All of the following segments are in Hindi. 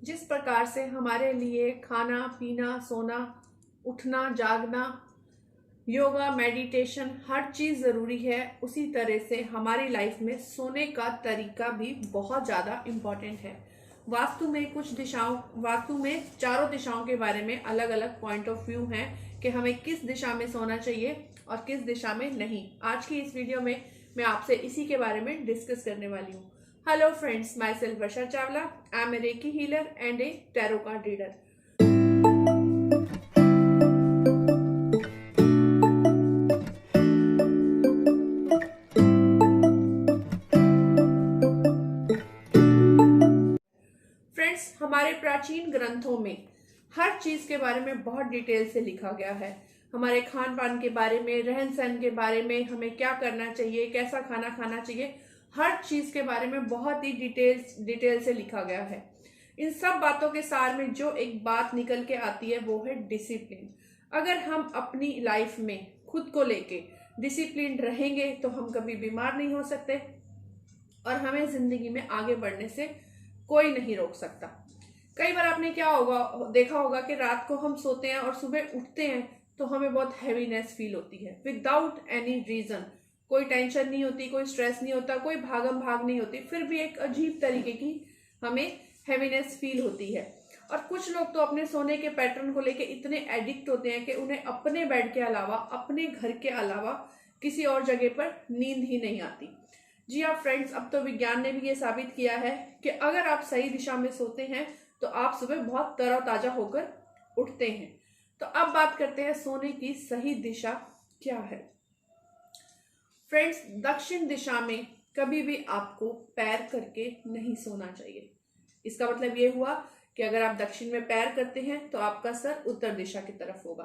जिस प्रकार से हमारे लिए खाना पीना सोना उठना जागना योगा मेडिटेशन हर चीज़ ज़रूरी है, उसी तरह से हमारी लाइफ में सोने का तरीका भी बहुत ज़्यादा इम्पॉर्टेंट है। वास्तु में चारों दिशाओं के बारे में अलग अलग पॉइंट ऑफ व्यू हैं कि हमें किस दिशा में सोना चाहिए और किस दिशा में नहीं। आज की इस वीडियो में मैं आपसे इसी के बारे में डिस्कस करने वाली हूँ। Hello friends, myself Varsha Chawla. I am a reiki healer and a tarot card reader. Friends, हमारे प्राचीन ग्रंथों में हर चीज के बारे में बहुत डिटेल से लिखा गया है। हमारे खान पान के बारे में, रहन सहन के बारे में, हमें क्या करना चाहिए, कैसा खाना खाना चाहिए, हर चीज के बारे में बहुत ही डिटेल से लिखा गया है। इन सब बातों के सार में जो एक बात निकल के आती है वो है डिसिप्लिन। अगर हम अपनी लाइफ में खुद को लेके डिसिप्लिन रहेंगे तो हम कभी बीमार नहीं हो सकते और हमें जिंदगी में आगे बढ़ने से कोई नहीं रोक सकता। कई बार आपने देखा होगा कि रात को हम सोते हैं और सुबह उठते हैं तो हमें बहुत हैवीनेस फील होती है विदाउट एनी रीजन। कोई टेंशन नहीं होती, कोई स्ट्रेस नहीं होता, कोई भागम भाग नहीं होती, फिर भी एक अजीब तरीके की हमें हैवीनेस फील होती है। और कुछ लोग तो अपने सोने के पैटर्न को लेके इतने एडिक्ट होते हैं कि उन्हें अपने बेड के अलावा, अपने घर के अलावा किसी और जगह पर नींद ही नहीं आती। जी हाँ फ्रेंड्स, अब तो विज्ञान ने भी ये साबित किया है कि अगर आप सही दिशा में सोते हैं तो आप सुबह बहुत तरोताजा होकर उठते हैं। तो अब बात करते हैं सोने की सही दिशा क्या है। फ्रेंड्स, दक्षिण दिशा में कभी भी आपको पैर करके नहीं सोना चाहिए। इसका मतलब ये हुआ कि अगर आप दक्षिण में पैर करते हैं तो आपका सर उत्तर दिशा की तरफ होगा।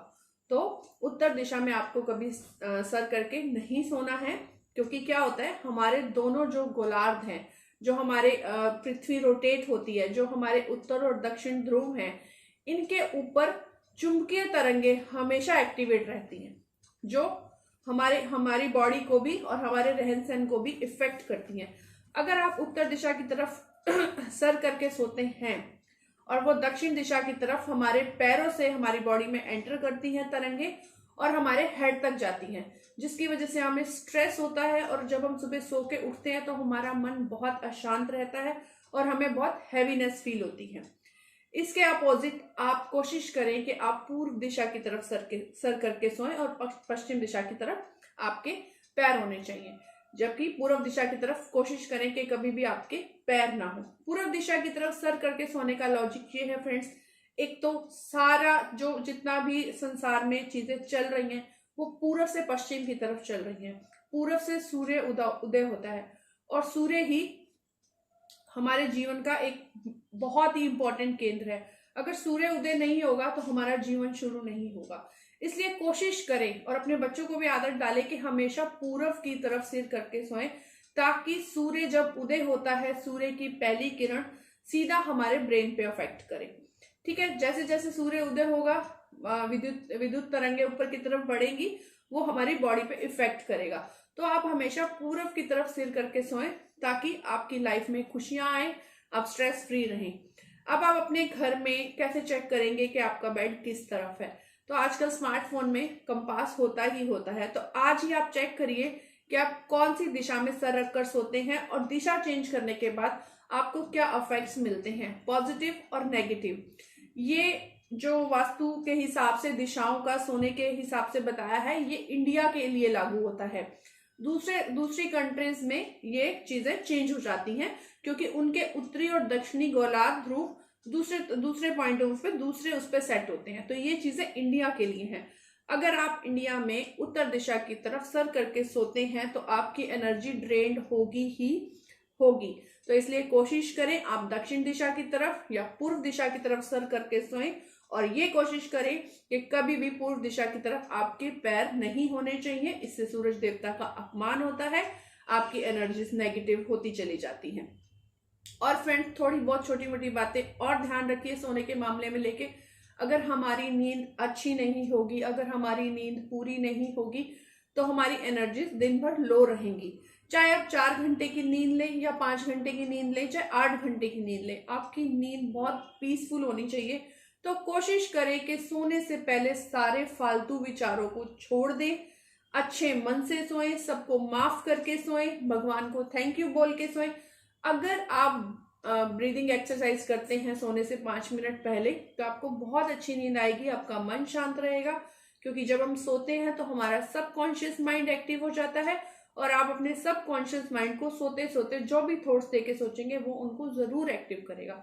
तो उत्तर दिशा में आपको कभी सर करके नहीं सोना है, क्योंकि क्या होता है, हमारे दोनों जो गोलार्ध हैं, जो हमारे पृथ्वी रोटेट होती है, जो हमारे उत्तर और दक्षिण ध्रुव हैं, इनके ऊपर चुंबकीय तरंगे हमेशा एक्टिवेट रहती हैं, जो हमारी बॉडी को भी और हमारे रहन सहन को भी इफेक्ट करती हैं। अगर आप उत्तर दिशा की तरफ सर करके सोते हैं और वो दक्षिण दिशा की तरफ हमारे पैरों से हमारी बॉडी में एंटर करती हैं तरंगे और हमारे हेड तक जाती हैं, जिसकी वजह से हमें स्ट्रेस होता है और जब हम सुबह सो के उठते हैं तो हमारा मन बहुत अशांत रहता है और हमें बहुत हैवीनेस फील होती है। इसके अपोजिट आप कोशिश करें कि आप पूर्व दिशा की तरफ सर करके सोएं और पश्चिम दिशा की तरफ आपके पैर होने चाहिए, जबकि पूर्व दिशा की तरफ कोशिश करें कि कभी भी आपके पैर ना हो। पूर्व दिशा की तरफ सर करके सोने का लॉजिक ये है फ्रेंड्स, एक तो सारा जो जितना भी संसार में चीजें चल रही हैं वो पूर्व से पश्चिम की तरफ चल रही हैं। पूर्व से सूर्य उदय होता है और सूर्य ही हमारे जीवन का एक बहुत ही इंपॉर्टेंट केंद्र है। अगर सूर्य उदय नहीं होगा तो हमारा जीवन शुरू नहीं होगा। इसलिए कोशिश करें और अपने बच्चों को भी आदत डालें कि हमेशा पूर्व की तरफ सिर करके सोएं, ताकि सूर्य जब उदय होता है, सूर्य की पहली किरण सीधा हमारे ब्रेन पे अफेक्ट करे। ठीक है, जैसे जैसे सूर्य उदय होगा विद्युत तरंगे ऊपर की तरफ बढ़ेंगी, वो हमारी बॉडी पे इफेक्ट करेगा। तो आप हमेशा पूर्व की तरफ सिर करके सोएं ताकि आपकी लाइफ में खुशियां आए, आप स्ट्रेस फ्री रहें। अब आप अपने घर में कैसे चेक करेंगे कि आपका बेड किस तरफ है? तो आजकल स्मार्टफोन में कंपास होता ही होता है, तो आज ही आप चेक करिए कि आप कौन सी दिशा में सर रखकर सोते हैं और दिशा चेंज करने के बाद आपको क्या इफेक्ट्स मिलते हैं, पॉजिटिव और नेगेटिव। ये जो वास्तु के हिसाब से दिशाओं का सोने के हिसाब से बताया है, ये इंडिया के लिए लागू होता है। दूसरी कंट्रीज में ये चीजें चेंज हो जाती हैं, क्योंकि उनके उत्तरी और दक्षिणी गोलार्ध ध्रुव दूसरे पॉइंट ऑफ पे दूसरे उस पे सेट होते हैं। तो ये चीजें इंडिया के लिए हैं। अगर आप इंडिया में उत्तर दिशा की तरफ सर करके सोते हैं तो आपकी एनर्जी ड्रेन्ड होगी ही होगी। तो इसलिए कोशिश करें आप दक्षिण दिशा की तरफ या पूर्व दिशा की तरफ सर करके सोएं, और ये कोशिश करें कि कभी भी पूर्व दिशा की तरफ आपके पैर नहीं होने चाहिए। इससे सूरज देवता का अपमान होता है, आपकी एनर्जीज नेगेटिव होती चली जाती हैं। और फ्रेंड, थोड़ी बहुत छोटी मोटी बातें और ध्यान रखिए सोने के मामले में लेके। अगर हमारी नींद अच्छी नहीं होगी, अगर हमारी नींद पूरी नहीं होगी तो हमारी एनर्जीज दिन भर लो रहेंगी, चाहे आप 4 घंटे की नींद लें या 5 घंटे की नींद लें, चाहे 8 घंटे की नींद लें, आपकी नींद बहुत पीसफुल होनी चाहिए। तो कोशिश करें कि सोने से पहले सारे फालतू विचारों को छोड़ दें, अच्छे मन से सोएं, सबको माफ करके सोएं, भगवान को थैंक यू बोल के सोएं। अगर आप ब्रीदिंग एक्सरसाइज करते हैं सोने से 5 मिनट पहले, तो आपको बहुत अच्छी नींद आएगी, आपका मन शांत रहेगा। क्योंकि जब हम सोते हैं तो हमारा सबकॉन्शियस माइंड एक्टिव हो जाता है, और आप अपने सबकॉन्शियस माइंड को सोते सोते जो भी थॉट्स देके सोचेंगे वो उनको जरूर एक्टिव करेगा।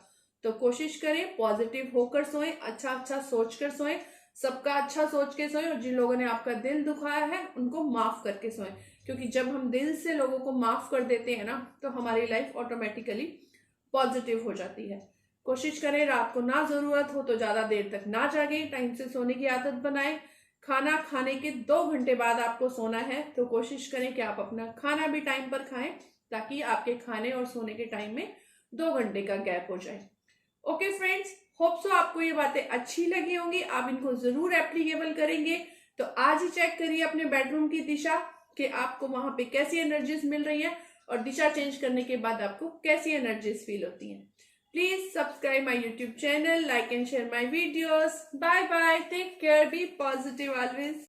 तो कोशिश करें पॉजिटिव होकर सोएं, अच्छा अच्छा सोच कर सोएं, सबका अच्छा सोच के सोएं, और जिन लोगों ने आपका दिल दुखाया है उनको माफ करके सोएं। क्योंकि जब हम दिल से लोगों को माफ कर देते हैं ना, तो हमारी लाइफ ऑटोमेटिकली पॉजिटिव हो जाती है। कोशिश करें रात को ना जरूरत हो तो ज्यादा देर तक ना जागें, टाइम से सोने की आदत बनाएं। खाना खाने के 2 घंटे बाद आपको सोना है, तो कोशिश करें कि आप अपना खाना भी टाइम पर खाएं, ताकि आपके खाने और सोने के टाइम में 2 घंटे का गैप हो जाए। ओके फ्रेंड्स, होप सो आपको ये बातें अच्छी लगी होंगी, आप इनको जरूर एप्लीकेबल करेंगे। तो आज ही चेक करिए अपने बेडरूम की दिशा कि आपको वहां पे कैसी एनर्जीज मिल रही है, और दिशा चेंज करने के बाद आपको कैसी एनर्जीज फील होती हैं। Please subscribe my YouTube channel, like and share my videos. Bye bye. Take care. Be positive always.